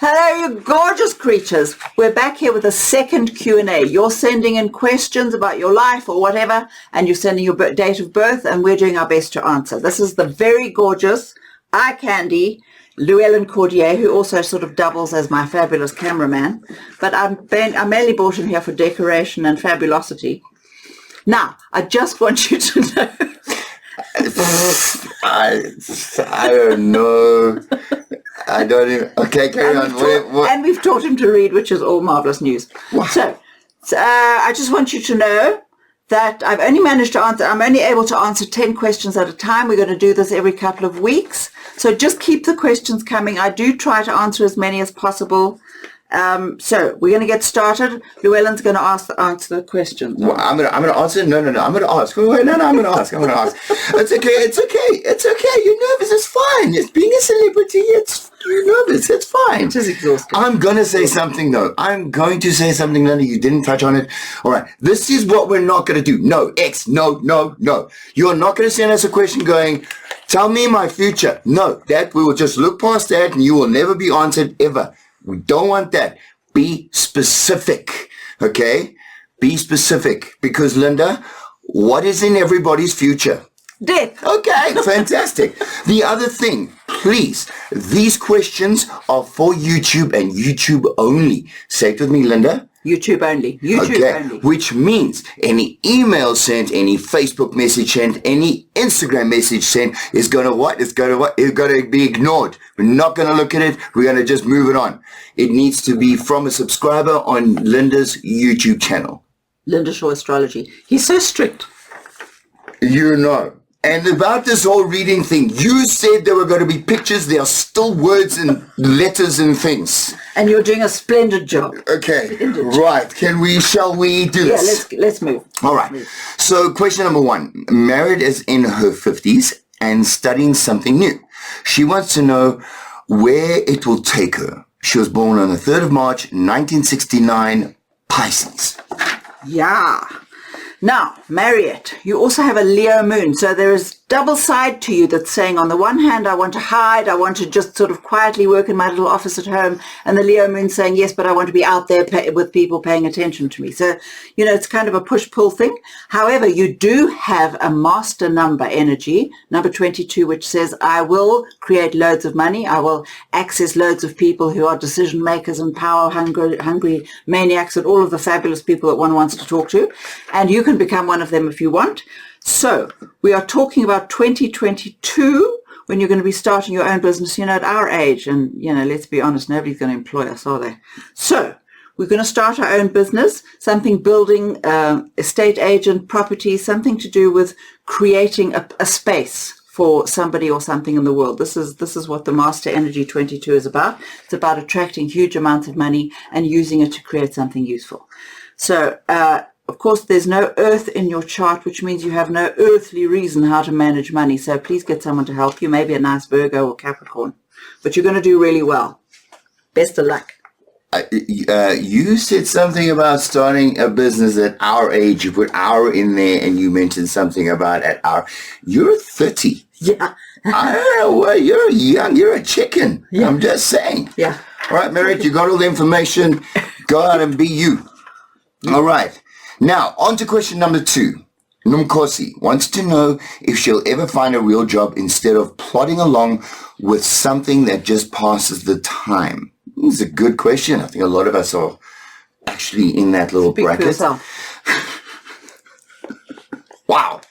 Hello, you gorgeous creatures. We're back here with a second Q&A. You're sending in questions about your life or whatever, and you're sending your date of birth, and we're doing our best to answer. This is the very gorgeous, eye candy, Llewellyn Cordier, who also sort of doubles as my fabulous cameraman. But I mainly brought him here for decoration and fabulosity. Now, I just want you to know... I don't know. I don't even... Okay, carry on. And we've taught him to read, which is all marvelous news. Wow. So I just want you to know that I'm only able to answer 10 questions at a time. We're going to do this every couple of weeks. So just keep the questions coming. I do try to answer as many as possible. So we're going to get started. Llewellyn's going to answer the questions. Well, I'm going to answer. No. I'm going to ask. Wait, no. I'm going to ask. It's okay. You're nervous. It's fine. It's being a celebrity. You're nervous. It's fine. It is exhausting. I'm going to say something though. I'm going to say something, Linda. You didn't touch on it. All right. This is what we're not going to do. No. No. You're not going to send us a question going, tell me my future. No. That we will just look past that and you will never be answered ever. We don't want that. Be specific, okay? Be specific. Because, Linda, what is in everybody's future? Death. Okay, fantastic. The other thing, please, these questions are for YouTube and YouTube only. Say it with me, Linda. YouTube only. Only. Which means any email sent, any Facebook message sent, any Instagram message sent is going to what? It's going to be ignored. We're not going to look at it. We're going to just move it on. It needs to be from a subscriber on Linda's YouTube channel. Linda Shaw Astrology. He's so strict. You know. And about this whole reading thing, you said there were going to be pictures. There are still words and letters and things. And you're doing a splendid job. Okay, right. Shall we do this? Yeah, let's move. All right. So question number 1. Married is in her 50s and studying something new. She wants to know where it will take her. She was born on the 3rd of March, 1969, Pisces. Yeah. Now, Marriott, you also have a Leo moon. So there is double side to you that's saying, on the one hand, I want to hide. I want to just sort of quietly work in my little office at home. And the Leo moon saying, yes, but I want to be out there with people paying attention to me. So, it's kind of a push-pull thing. However, you do have a master number energy, number 22, which says, I will create loads of money. I will access loads of people who are decision makers and power hungry maniacs and all of the fabulous people that one wants to talk to. And you can become one of them if you want. So we are talking about 2022 when you're going to be starting your own business, at our age. And, let's be honest, nobody's going to employ us, are they? So we're going to start our own business, something building, estate agent, property, something to do with creating a space for somebody or something in the world. This is what the Master Energy 22 is about. It's about attracting huge amounts of money and using it to create something useful. So, of course, there's no earth in your chart, which means you have no earthly reason how to manage money. So please get someone to help you, maybe a nice Virgo or Capricorn. But you're going to do really well. Best of luck. You said something about starting a business at our age. You put our in there and you mentioned something about at our... You're 30. Yeah. I don't know. Well, you're young. You're a chicken. Yeah. I'm just saying. Yeah. All right, Merritt, you got all the information. Go out and be you. All right. Now, on to question number 2. Numkosi wants to know if she'll ever find a real job instead of plodding along with something that just passes the time. It's a good question. I think a lot of us are actually in that little bracket. Wow.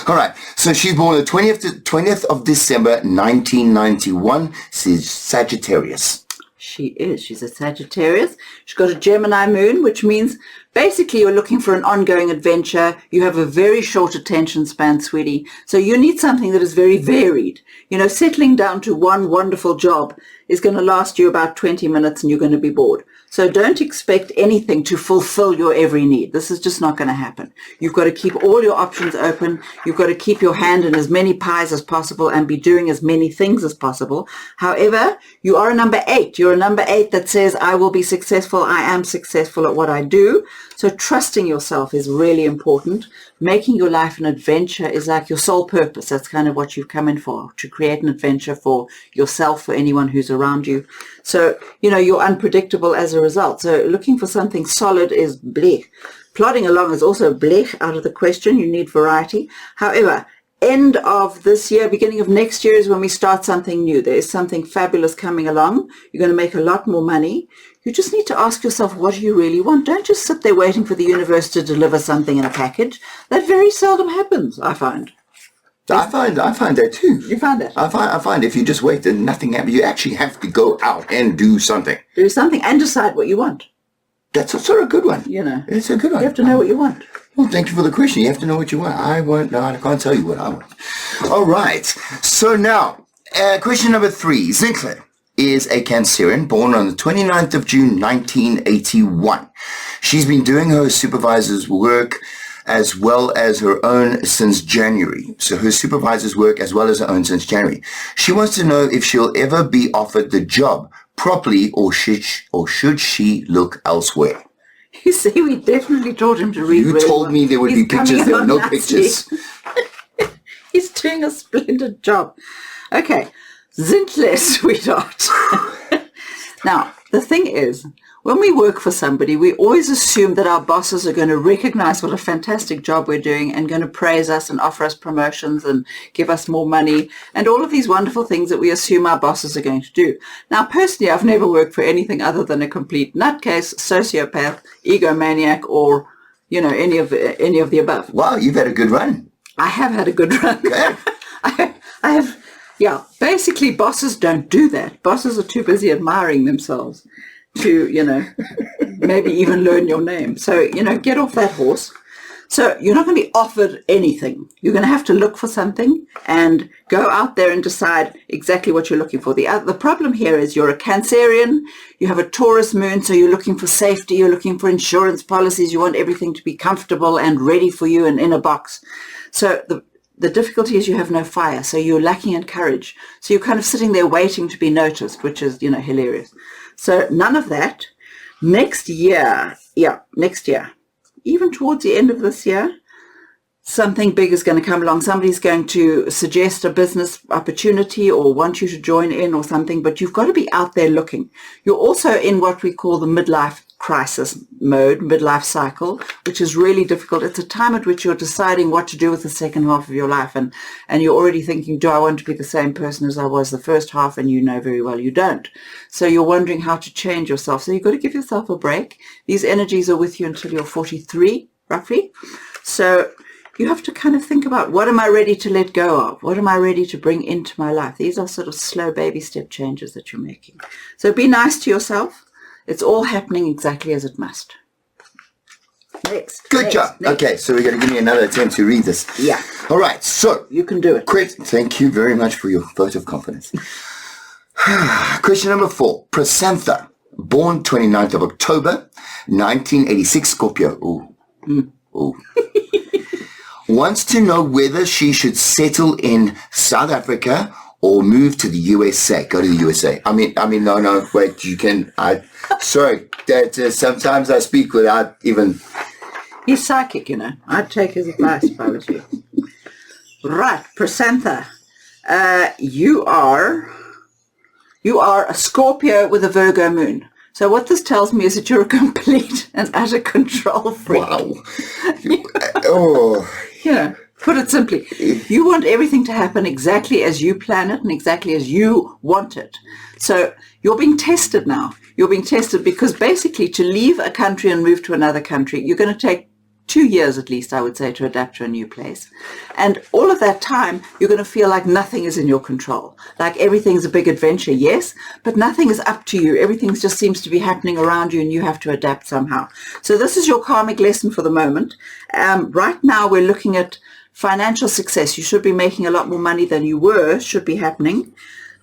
All right. So she's born the 20th of December, 1991. She's Sagittarius. She is. She's a Sagittarius. She's got a Gemini moon, which means basically you're looking for an ongoing adventure. You have a very short attention span, sweetie. So you need something that is very varied. Settling down to one wonderful job is going to last you about 20 minutes and you're going to be bored. So don't expect anything to fulfill your every need. This is just not going to happen. You've got to keep all your options open. You've got to keep your hand in as many pies as possible and be doing as many things as possible. However, you are a number 8. You're a number 8 that says, I will be successful. I am successful at what I do. So trusting yourself is really important. Making your life an adventure is like your sole purpose. That's kind of what you've come in for, to create an adventure for yourself, for anyone who's around you. So, you're unpredictable as a result. So looking for something solid is blech. Plodding along is also blech, out of the question. You need variety. However, end of this year, beginning of next year is when we start something new. There is something fabulous coming along. You're going to make a lot more money. You just need to ask yourself, what do you really want? Don't just sit there waiting for the universe to deliver something in a package. That very seldom happens, I find. I find that too. You find it? I find if you just wait and nothing happens, you actually have to go out and do something. Do something and decide what you want. That's a sort of good one. It's a good one. You have to know what you want. Well, thank you for the question. You have to know what you want. I won't know. I can't tell you what I want. All right. So now, question number 3. Zinkler is a Cancerian born on the 29th of June, 1981. She's been doing her supervisor's work as well as her own since January. So her supervisor's work as well as her own since January. She wants to know if she'll ever be offered the job properly or should she look elsewhere. You see, we definitely taught him to read. You told me there would be pictures. There were no pictures. He's doing a splendid job. Okay, Zinkler, sweetheart. Now, the thing is, when we work for somebody, we always assume that our bosses are going to recognize what a fantastic job we're doing and going to praise us and offer us promotions and give us more money and all of these wonderful things that we assume our bosses are going to do. Now, personally, I've never worked for anything other than a complete nutcase, sociopath, egomaniac, or, any of the above. Wow, you've had a good run. I have had a good run. Okay. I have, basically bosses don't do that. Bosses are too busy admiring themselves to, maybe even learn your name. So, get off that horse. So you're not going to be offered anything. You're going to have to look for something and go out there and decide exactly what you're looking for. The problem here is you're a Cancerian, you have a Taurus moon, so you're looking for safety, you're looking for insurance policies, you want everything to be comfortable and ready for you and in a box. So the difficulty is you have no fire, so you're lacking in courage. So you're kind of sitting there waiting to be noticed, which is, hilarious. So none of that. Next year, even towards the end of this year, something big is going to come along. Somebody's going to suggest a business opportunity or want you to join in or something, but you've got to be out there looking. You're also in what we call the midlife crisis mode, midlife cycle, which is really difficult. It's a time at which you're deciding what to do with the second half of your life, and you're already thinking, do I want to be the same person as I was the first half? And you know very well you don't. So you're wondering how to change yourself. So you've got to give yourself a break. These energies are with you until you're 43, roughly. So you have to kind of think about, what am I ready to let go of? What am I ready to bring into my life? These are sort of slow baby step changes that you're making. So be nice to yourself. It's all happening exactly as it must. Good job. Okay, so we're going to give me another attempt to read this. Yeah. All right, so. You can do it. Thank you very much for your vote of confidence. Question number 4. Prasantha, born 29th of October, 1986, Scorpio. Ooh. Wants to know whether she should settle in South Africa or move to the USA. Go to the USA. I mean, no, wait, you can, sorry, that sometimes I speak without even. He's psychic, I'd take his advice if I was you. Right, Prasantha, you are a Scorpio with a Virgo moon. So what this tells me is that you're a complete and utter control freak. Wow. Oh. Put it simply, you want everything to happen exactly as you plan it and exactly as you want it. So you're being tested now. You're being tested because basically to leave a country and move to another country, you're going to take 2 years at least, I would say, to adapt to a new place. And all of that time, you're going to feel like nothing is in your control. Like everything's a big adventure, yes, but nothing is up to you. Everything just seems to be happening around you and you have to adapt somehow. So this is your karmic lesson for the moment. Right now, we're looking at financial success. You should be making a lot more money than you were, should be happening.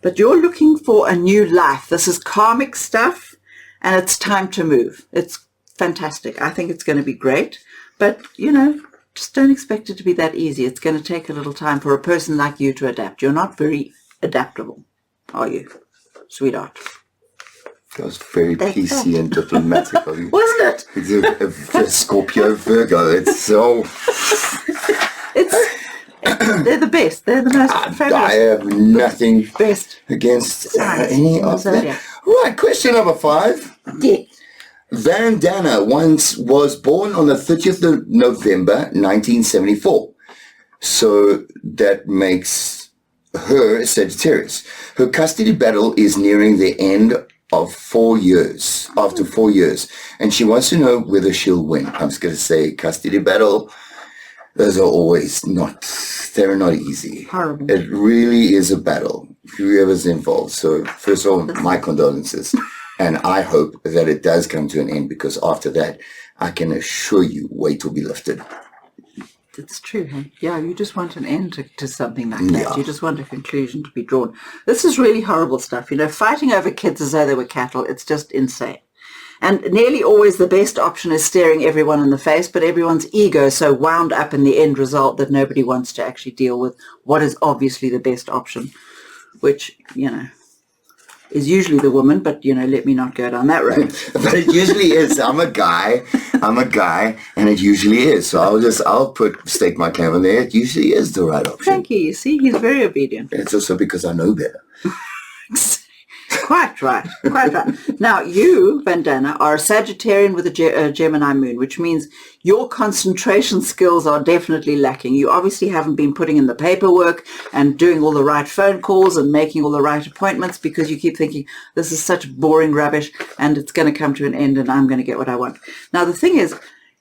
But you're looking for a new life. This is karmic stuff, and it's time to move. It's fantastic. I think it's going to be great. But, just don't expect it to be that easy. It's going to take a little time for a person like you to adapt. You're not very adaptable, are you, sweetheart? That was very PC and diplomatic of you. Wasn't it? It's a Scorpio Virgo. It's so... They're the best. They're the most fabulous. I have nothing Best against any of that. Yeah. Right, question number 5. Yeah. Vandana once was born on the 30th of November, 1974. So that makes her Sagittarius. Her custody battle is nearing the end of 4 years, after 4 years. And she wants to know whether she'll win. I'm just going to say custody battle. Those are always they're not easy. Horrible. It really is a battle, whoever's involved. So first of all, my condolences. And I hope that it does come to an end, because after that, I can assure you, weight will be lifted. It's true, hey? Yeah, you just want an end to something like that. Yeah. You just want a conclusion to be drawn. This is really horrible stuff. Fighting over kids as though they were cattle, it's just insane. And nearly always the best option is staring everyone in the face, but everyone's ego is so wound up in the end result that nobody wants to actually deal with what is obviously the best option, which, is usually the woman, but, let me not go down that road. But it usually is. I'm a guy, and it usually is. So I'll stake my claim on there. It usually is the right option. Thank you. You see, he's very obedient. It's also because I know better. Quite right. Now, you, Vandana, are a Sagittarian with a Gemini moon, which means your concentration skills are definitely lacking. You obviously haven't been putting in the paperwork and doing all the right phone calls and making all the right appointments, because you keep thinking, this is such boring rubbish and it's going to come to an end and I'm going to get what I want. Now, the thing is,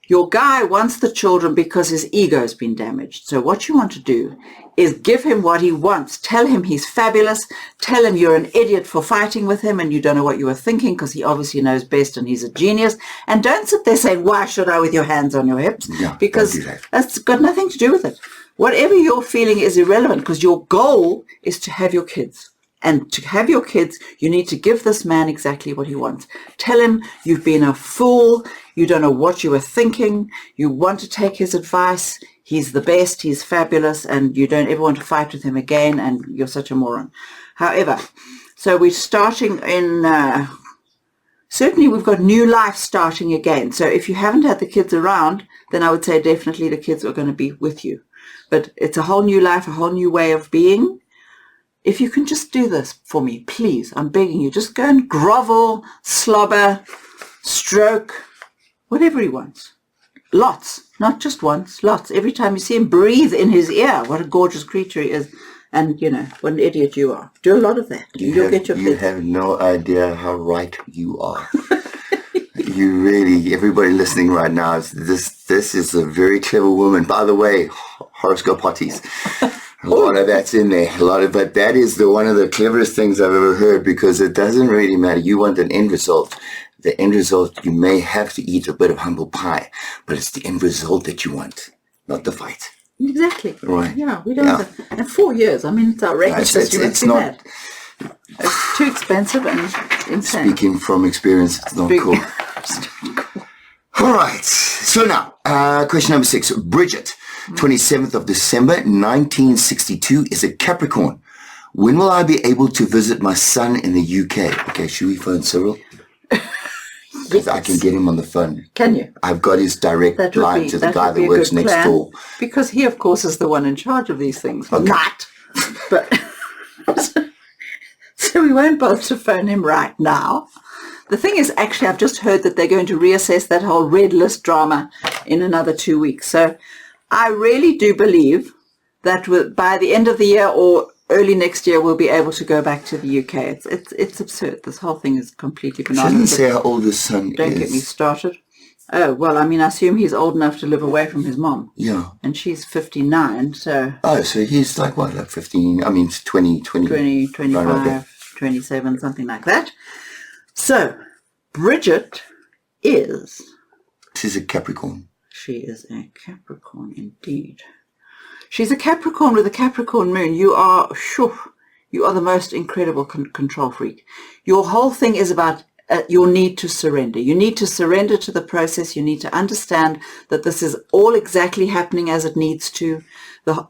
your guy wants the children because his ego's been damaged. So what you want to do is give him what he wants. Tell him he's fabulous. Tell him you're an idiot for fighting with him and you don't know what you were thinking, because he obviously knows best and he's a genius. And don't sit there saying, why should I, with your hands on your hips? Yeah, because don't do that. That's got nothing to do with it. Whatever you're feeling is irrelevant, because your goal is to have your kids. And to have your kids, you need to give this man exactly what he wants. Tell him you've been a fool. You don't know what you were thinking. You want to take his advice. He's the best. He's fabulous. And you don't ever want to fight with him again. And you're such a moron. However, so we're starting in, certainly we've got new life starting again. So if you haven't had the kids around, then I would say definitely the kids are going to be with you. But it's a whole new life, a whole new way of being. If you can just do this for me, please, I'm begging you, just go and grovel, slobber, stroke, whatever he wants. Lots, not just once, lots. Every time you see him, breathe in his ear. What a gorgeous creature he is. And, what an idiot you are. Do a lot of that. You'll get your You have no idea how right you are. You really, everybody listening right now, this is a very clever woman. By the way, horoscope hotties. A lot of that's in there. But that is one of the cleverest things I've ever heard, because it doesn't really matter. You want an end result. The end result, you may have to eat a bit of humble pie, but it's the end result that you want, not the fight. Exactly. Right. Yeah, we don't have to. And 4 years, it's outrageous. It's not. It's too expensive and insane. Speaking from experience, it's not cool. All right. So now, question number 6. Bridget, 27th of December, 1962, is a Capricorn. When will I be able to visit my son in the UK? Okay, should we phone Cyril? Because I can get him on the phone. Can you? I've got his direct line to the guy that works next door. Because he, of course, is the one in charge of these things. Okay. Not. But so we won't bother to phone him right now. The thing is, actually, I've just heard that they're going to reassess that whole red list drama in another 2 weeks. So I really do believe that by the end of the year or early next year, we'll be able to go back to the UK. It's absurd. This whole thing is completely bananas. She doesn't say how old his son is. Don't get me started. Oh, well, I assume he's old enough to live away from his mom. Yeah. And she's 59, so... Oh, so he's like 15, 20, 25, right 27, something like that. So, Bridget is... She's a Capricorn. She is a Capricorn indeed. She's a Capricorn with a Capricorn moon. You are the most incredible control freak. Your whole thing is about your need to surrender. You need to surrender to the process. You need to understand that this is all exactly happening as it needs to.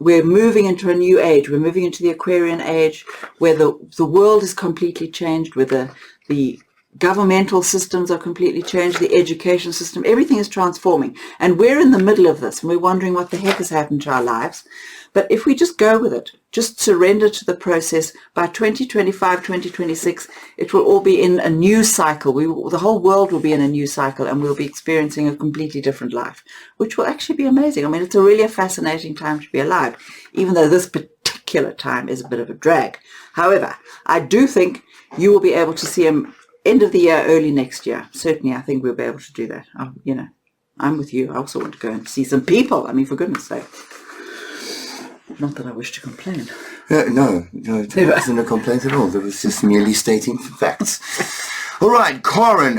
We're moving into a new age. We're moving into the Aquarian age, where the world is completely changed, where the governmental systems are completely changed, the education system, everything is transforming. And we're in the middle of this, and we're wondering what the heck has happened to our lives. But if we just go with it, just surrender to the process, by 2025, 2026, it will all be in a new cycle. The whole world will be in a new cycle, and we'll be experiencing a completely different life, which will actually be amazing. I mean, it's a really fascinating time to be alive, even though this particular time is a bit of a drag. However, I do think you will be able to see him end of the year, early next year. Certainly, I think we'll be able to do that. I'm with you. I also want to go and see some people. I mean, for goodness sake. Not that I wish to complain. No, it wasn't a complaint at all. That was just merely stating facts. All right, Karen,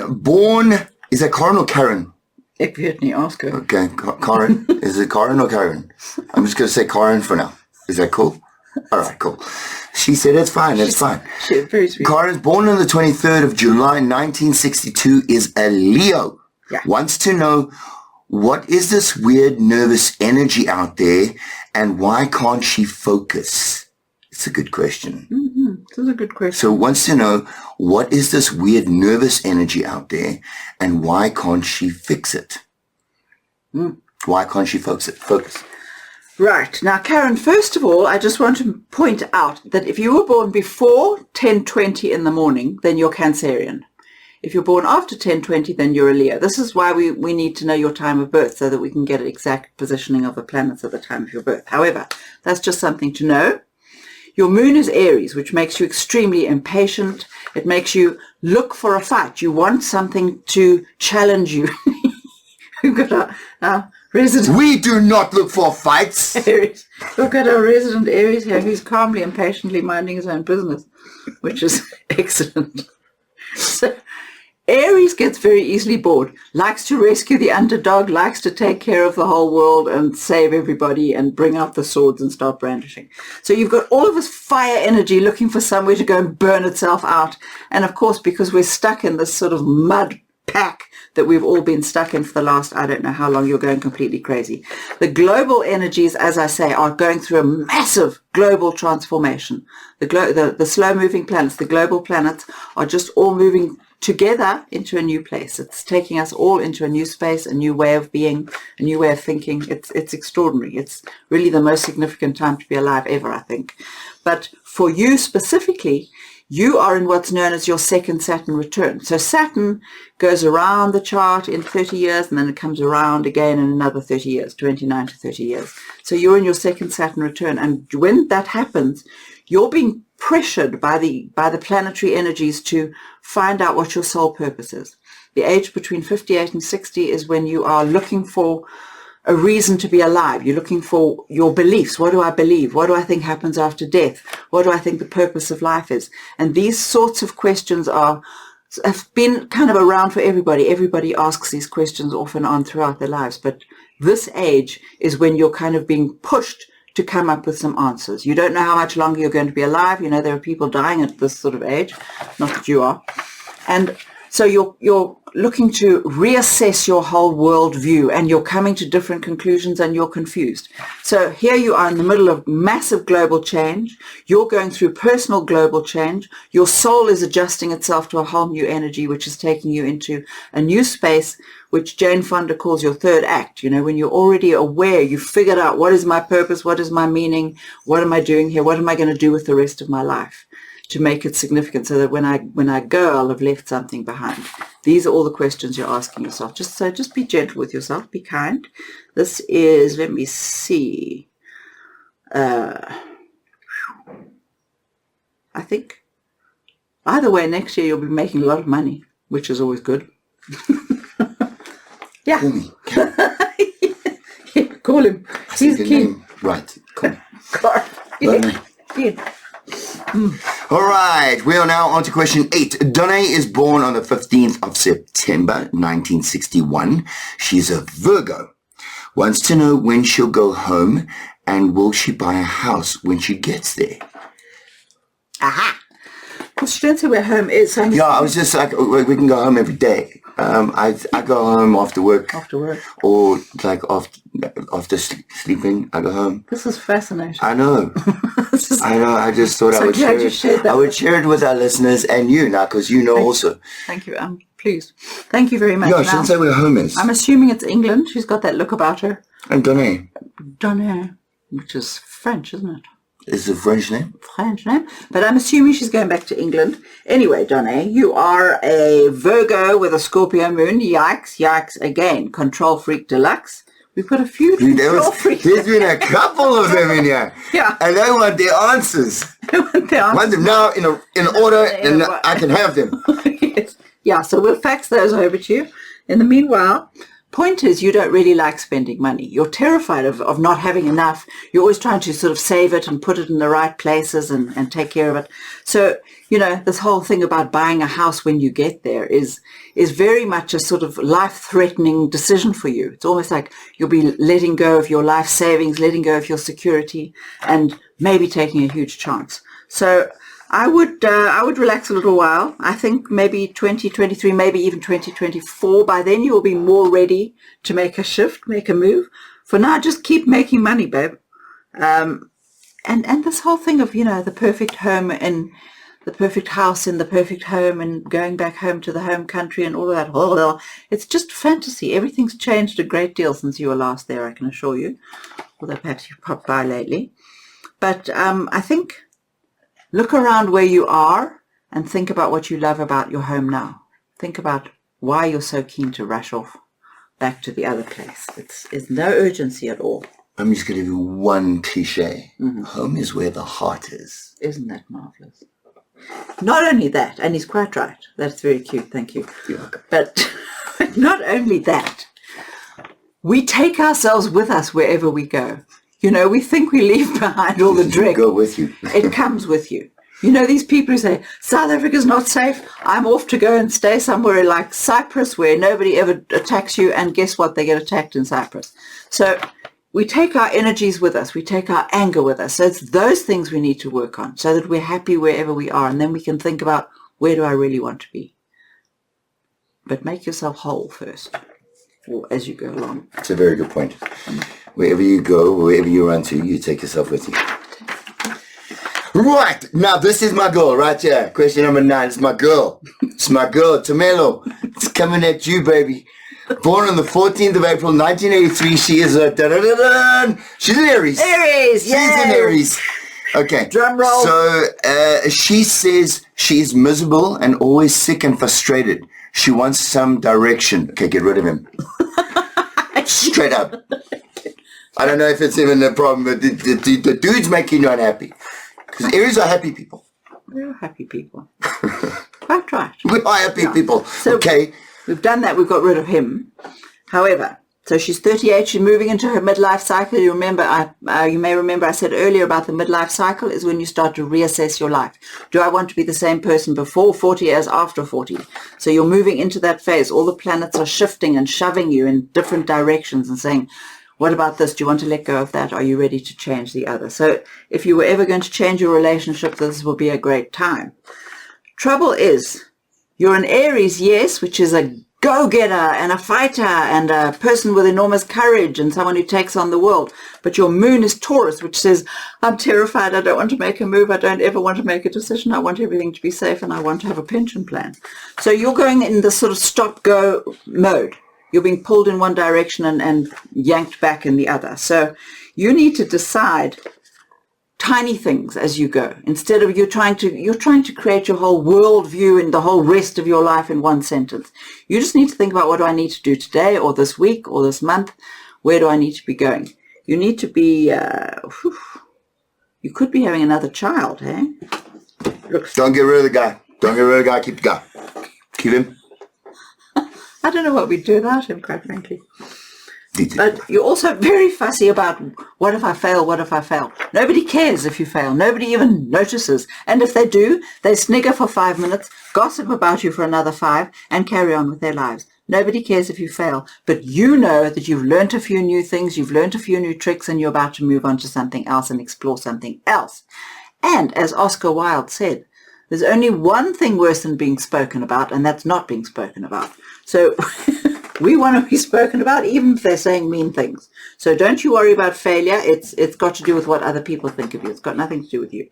is that Karen or Karen? Ik weet niet, ask her. Okay, Karen. Is it Karen or Karen? I'm just going to say Karen for now. Is that cool? All right, cool. She said it's fine, it's fine. She's very sweet. Karen's born on the 23rd of July, 1962, is a Leo. Yeah. Wants to know, what is this weird nervous energy out there, and why can't she focus? It's a good question. Mm-hmm. This is a good question. So wants to know, what is this weird nervous energy out there, and why can't she fix it? Why can't she focus? Right. Now, Karen, first of all, I just want to point out that if you were born before 10:20 in the morning, then you're Cancerian. If you're born after 10:20, then you're a Leo. This is why we need to know your time of birth so that we can get an exact positioning of the planets at the time of your birth. However, that's just something to know. Your moon is Aries, which makes you extremely impatient. It makes you look for a fight. You want something to challenge you. We've got our resident... We do not look for fights. Aries. Look at our resident Aries here, who's calmly and patiently minding his own business, which is excellent. So, Aries gets very easily bored, likes to rescue the underdog, likes to take care of the whole world and save everybody and bring out the swords and start brandishing. So you've got all of this fire energy looking for somewhere to go and burn itself out. And of course, because we're stuck in this sort of mud pack that we've all been stuck in for the last, I don't know how long, you're going completely crazy. The global energies, as I say, are going through a massive global transformation. The slow-moving planets, the global planets, are just all moving together into a new place. It's taking us all into a new space, a new way of being, a new way of thinking. It's extraordinary. It's really the most significant time to be alive ever, I think. But for you specifically, you are in what's known as your second Saturn return. So Saturn goes around the chart in 30 years, and then it comes around again in another 30 years, 29 to 30 years. So you're in your second Saturn return. And when that happens, you're being pressured by the planetary energies to find out what your soul purpose is. The age between 58 and 60 is when you are looking for a reason to be alive. You're looking for your beliefs. What do I believe? What do I think happens after death? What do I think the purpose of life is? And these sorts of questions have been kind of around for everybody. Everybody asks these questions off and on throughout their lives. But this age is when you're kind of being pushed to come up with some answers. You don't know how much longer you're going to be alive. You know, there are people dying at this sort of age, not that you are. And so you're looking to reassess your whole worldview, and you're coming to different conclusions, and you're confused. So here you are in the middle of massive global change. You're going through personal global change. Your soul is adjusting itself to a whole new energy, which is taking you into a new space, which Jane Fonda calls your third act. You know, when you're already aware, you've figured out, what is my purpose? What is my meaning? What am I doing here? What am I going to do with the rest of my life to make it significant, so that when I go, I'll have left something behind? These are all the questions you're asking yourself. Just be gentle with yourself. Be kind. This is, let me see. I think either way, next year you'll be making a lot of money, which is always good. Yeah. Call me. Yeah, call him. He's keen. Right. Cool. Yeah. All right, we are now on to question 8. Donna is born on the 15th of September, 1961. She's a Virgo. Wants to know when she'll go home, and will she buy a house when she gets there? Aha! Well, she don't say where home is. Yeah, I was just like, we can go home every day. I go home after work. After work. Or like after sleeping, I go home. This is fascinating. I know. I know. I just thought I would share it. I would share it with our listeners and you now, because you know also. Thank you. I'm pleased. Thank you very much. No, I shouldn't say where home is. I'm assuming it's England. She's got that look about her. And Donné. Donné, which is French, isn't it? It's a French name? French name. But I'm assuming she's going back to England. Anyway, Donné, you are a Virgo with a Scorpio moon. Yikes, yikes again. Control freak deluxe. We've got a few control freaks. There's been a couple of them in here. Yeah. And they want their answers. I want them now in order, and I can have them. Yes. Yeah, so we'll fax those over to you. In the meanwhile, point is, you don't really like spending money. You're terrified of not having enough. You're always trying to sort of save it and put it in the right places and take care of it. So, you know, this whole thing about buying a house when you get there is very much a sort of life-threatening decision for you. It's almost like you'll be letting go of your life savings, letting go of your security, and maybe taking a huge chance. So I would relax a little while. I think maybe 2023, maybe even 2024. By then you will be more ready to make a shift, make a move. For now, just keep making money, babe. And this whole thing of, you know, the perfect home and the perfect house in the perfect home and going back home to the home country and all of that. It's just fantasy. Everything's changed a great deal since you were last there, I can assure you. Although perhaps you've popped by lately. But I think look around where you are and think about what you love about your home now. Think about why you're so keen to rush off back to the other place. It's no urgency at all. I'm just going to give you one cliche. Mm-hmm. Home is where the heart is. Isn't that marvelous? Not only that, and he's quite right. That's very cute, thank you. Yeah. But not only that, we take ourselves with us wherever we go. You know, we think we leave behind all the dreck. Go with you. It comes with you. You know, these people who say, South Africa's not safe. I'm off to go and stay somewhere like Cyprus where nobody ever attacks you. And guess what? They get attacked in Cyprus. So we take our energies with us. We take our anger with us. So it's those things we need to work on so that we're happy wherever we are. And then we can think about, where do I really want to be? But make yourself whole first, or as you go along. That's a very good point. Wherever you go, wherever you run to, you take yourself with you. Right. Now, this is my girl right here. Question number 9. It's my girl. It's my girl, Tamelo. It's coming at you, baby. Born on the 14th of April, 1983. She is a... She's an Aries. Aries, yeah. She's an Aries. Okay. Drum roll. So, she says she's miserable and always sick and frustrated. She wants some direction. Okay, get rid of him. Straight up. I don't know if it's even a problem, but the dude's making you unhappy. Because Aries are happy people. We're happy people. Quite right. We are happy people. So okay. We've done that. We've got rid of him. However, so she's 38. She's moving into her midlife cycle. You remember, you may remember I said earlier about the midlife cycle is when you start to reassess your life. Do I want to be the same person before 40 as after 40? So you're moving into that phase. All the planets are shifting and shoving you in different directions and saying, what about this? Do you want to let go of that? Are you ready to change the other? So if you were ever going to change your relationship, this will be a great time. Trouble is, you're an Aries, yes, which is a go-getter and a fighter and a person with enormous courage and someone who takes on the world. But your moon is Taurus, which says, I'm terrified. I don't want to make a move. I don't ever want to make a decision. I want everything to be safe and I want to have a pension plan. So you're going in the sort of stop-go mode. You're being pulled in one direction and yanked back in the other. So you need to decide tiny things as you go. Instead of you're trying to create your whole world view and the whole rest of your life in one sentence. You just need to think about, what do I need to do today or this week or this month? Where do I need to be going? You need to be, you could be having another child, eh? Don't get rid of the guy. Don't get rid of the guy. Keep the guy. Keep him. I don't know what we'd do without him, quite frankly. But you're also very fussy about, what if I fail, what if I fail? Nobody cares if you fail. Nobody even notices. And if they do, they snigger for 5 minutes, gossip about you for another 5, and carry on with their lives. Nobody cares if you fail. But you know that you've learned a few new things, you've learned a few new tricks, and you're about to move on to something else and explore something else. And as Oscar Wilde said, There's only one thing worse than being spoken about, and that's not being spoken about. So we want to be spoken about, even if they're saying mean things. So don't you worry about failure. It's got to do with what other people think of you. It's got nothing to do with you.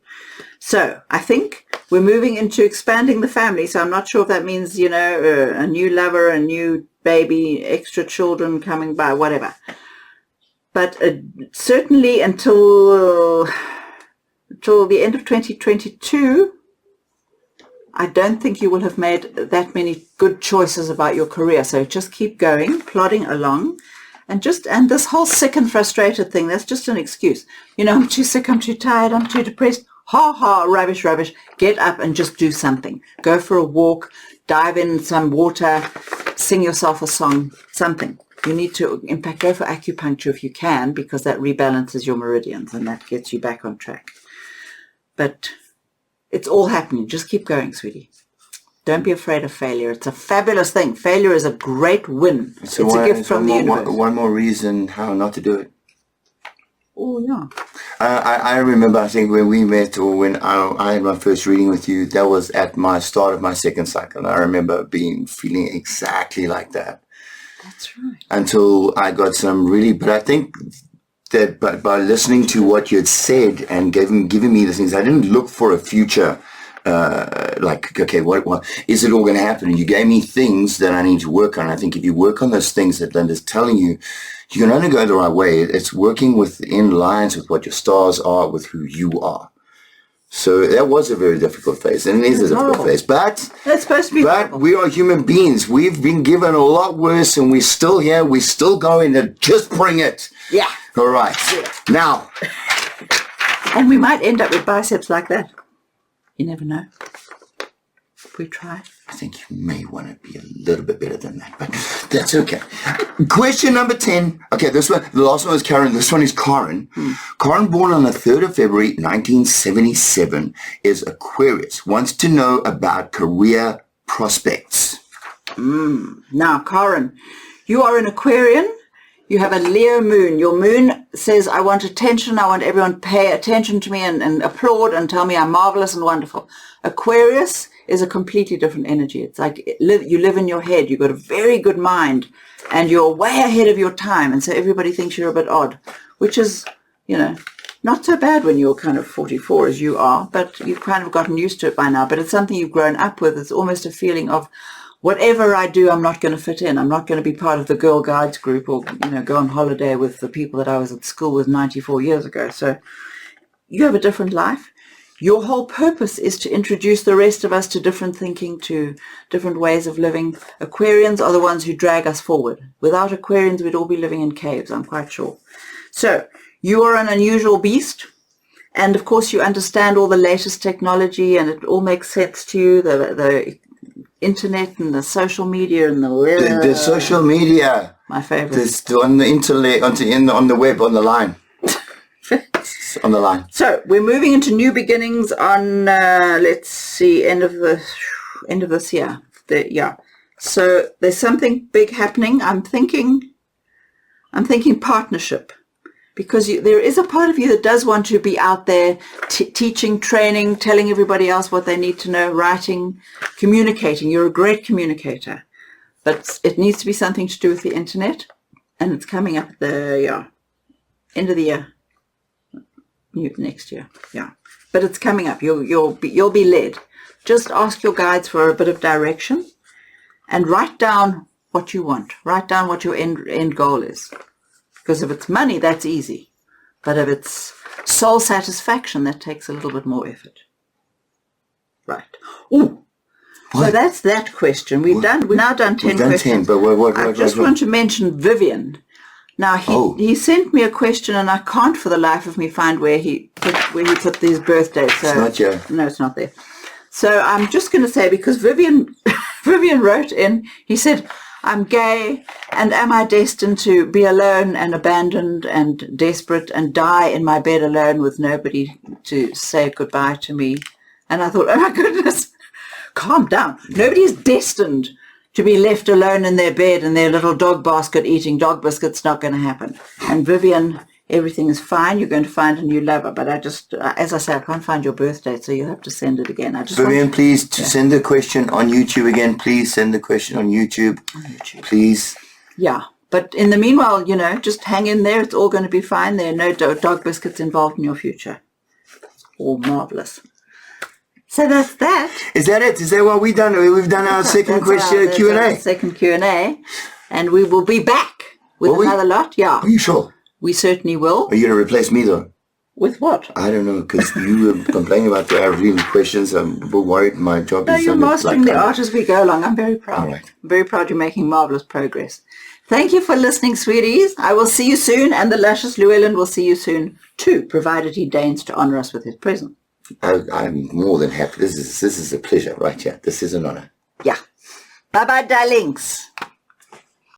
So I think we're moving into expanding the family. So I'm not sure if that means, a new lover, a new baby, extra children coming by, whatever. But certainly until the end of 2022, I don't think you will have made that many good choices about your career. So just keep going, plodding along. And this whole sick and frustrated thing, that's just an excuse. I'm too sick, I'm too tired, I'm too depressed. Ha ha, rubbish. Get up and just do something. Go for a walk, dive in some water, sing yourself a song, something. You need to, in fact, go for acupuncture if you can, because that rebalances your meridians and that gets you back on track. But it's all happening. Just keep going, sweetie. Don't be afraid of failure. It's a fabulous thing. Failure is a great win. It's a gift from the universe. One more reason how not to do it. Oh, yeah. I remember, I think, when we met, or when I had my first reading with you, that was at my start of my second cycle. And I remember feeling exactly like that. That's right. Until I got but I think that by listening to what you had said and giving me the things, I didn't look for a future, okay, what is it all going to happen? And you gave me things that I need to work on. I think if you work on those things that Linda's telling you, you can only go the right way. It's working within lines with what your stars are, with who you are. So that was a very difficult phase, and it is a difficult phase. But it's supposed to be. But we are human beings. We've been given a lot worse, and we're still here. We're still going. And just bring it. Yeah. All right. Yeah. Now. And we might end up with biceps like that. You never know. If we try. I think you may want to be a little bit better than that, but that's okay. Question number 10. Okay, this one, the last one was Karen. This one is Karen. Karen, born on the 3rd of February, 1977, is Aquarius. Wants to know about career prospects. Now, Karen, you are an Aquarian. You have a Leo moon. Your moon says, I want attention. I want everyone to pay attention to me and applaud and tell me I'm marvelous and wonderful. Aquarius is a completely different energy. It's like you live in your head. You've got a very good mind and you're way ahead of your time. And so everybody thinks you're a bit odd, which is, not so bad when you're kind of 44 as you are, but you've kind of gotten used to it by now. But it's something you've grown up with. It's almost a feeling of, whatever I do, I'm not going to fit in. I'm not going to be part of the Girl Guides group or, go on holiday with the people that I was at school with 94 years ago. So you have a different life. Your whole purpose is to introduce the rest of us to different thinking, to different ways of living. Aquarians are the ones who drag us forward. Without Aquarians, we'd all be living in caves, I'm quite sure. So you are an unusual beast. And of course, you understand all the latest technology and it all makes sense to you. The internet and the social media and the social media. My favorite. This on the internet, on the web, on the line. On the line. So we're moving into new beginnings on let's see, end of this year. So there's something big happening. I'm thinking partnership, because there is a part of you that does want to be out there teaching, training, telling everybody else what they need to know, writing, communicating. You're a great communicator, but it needs to be something to do with the internet, and it's coming up the end of the year. Next year, but it's coming up. You'll be led. Just ask your guides for a bit of direction, and write down what you want. Write down what your end goal is. Because if it's money, that's easy, but if it's soul satisfaction, that takes a little bit more effort. Right. Ooh. What? So that's that question. We've now done 10 questions. 10, but what? I just want to mention Vivian. Now, he sent me a question, and I can't for the life of me find where he put these birthdays. So, it's not here. No, it's not there. So I'm just going to say, because Vivian wrote in, he said, I'm gay, and am I destined to be alone and abandoned and desperate and die in my bed alone with nobody to say goodbye to me? And I thought, oh my goodness, calm down. Nobody is destined to be left alone in their bed in their little dog basket eating dog biscuits. Not going to happen. And Vivian everything is fine. You're going to find a new lover. But I just, as I say, I can't find your birth date, so you'll have to send it again. I just Vivian, please send the question on YouTube again. Please send the question on YouTube. Please. Yeah. But in the meanwhile, just hang in there. It's all going to be fine. There are no dog biscuits involved in your future. All marvelous. So that's that. Is that it? Is that what we've done? We've done our second question Q&A. Second Q&A. And we will be back with another lot. Yeah. Are you sure? We certainly will. Are you going to replace me though? With what? I don't know, because you were complaining about the reading questions. I'm worried my job is... No, you're mastering the art as we go along. I'm very proud. All right. I'm very proud you're making marvelous progress. Thank you for listening, sweeties. I will see you soon, and the luscious Llewellyn will see you soon too, provided he deigns to honour us with his present. I'm more than happy. This is a pleasure right here. This is an honour. Yeah. Bye-bye, darlings.